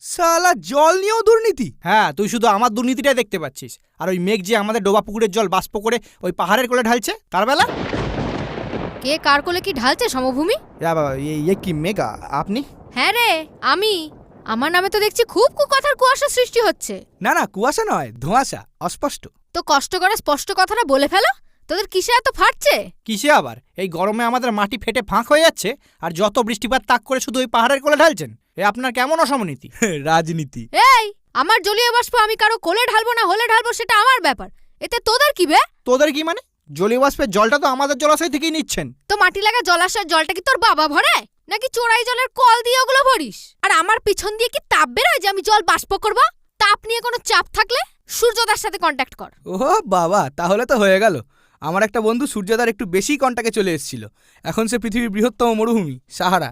শালা জল নিয়েও দুর্নীতি? হ্যাঁ, তুই শুধু আমার দুর্নীতিটাই দেখতে পাচ্ছিস, আর ওই মেঘ যে আমাদের ডোবা পুকুরের জল বাষ্প করে ওই পাহাড়ের কোলে ঢালছে তার বেলা। কে কার কোলে কি ঢালছে সমভূমি? বাবা, এই কি মেঘা আপনি? হ্যাঁ রে, আমি। আমার নামে তো দেখছি খুব কুকথার কুয়াশা সৃষ্টি হচ্ছে। না না, কুয়াশা নয়, ধোঁয়াশা, অস্পষ্ট। তো কষ্ট করে স্পষ্ট কথাটা বলে ফেলো। তোদের কিসে এত ফাটছে? কিসে আবার? এই গরমে আমাদের মাটি ফেটে ফাঁক হয়ে যাচ্ছে, আর যত বৃষ্টিপাত তাক করে শুধু ওই পাহাড়ের কোলে ঢালছেন। এ আপনার কেমন অসমনীতি? রাজনীতি। এই, আমার জলীয় বাষ্প আমি কারো কোলে ঢালবো না হলে ঢালবো সেটা আমার ব্যাপার, এতে তোদের কি বে? তোদের কি মানে? জলীয় বাষ্পের জলটা তো আমাদের জলাশয় থেকেই নিচ্ছেন। তো মাটি লাগা জলাশয়ের জলটা কি তোর বাবা ভরে, নাকি চোরাই জলের কল দিয়ে ওগুলো ভরিস? আর আমার পিছন দিয়ে কি তাপ বেরোয় যে আমি জল বাষ্প করবো? তাপ নিয়ে কোনো চাপ থাকলে সূর্যদার সাথে কন্ট্যাক্ট কর। ও বাবা, তাহলে তো হয়ে গেল। আমার একটা বন্ধু সূর্যদার একটু বেশি কন্টাক্টে চলে এসেছিল। এখন সে পৃথিবীর বৃহত্তম মরুভূমি সাহারা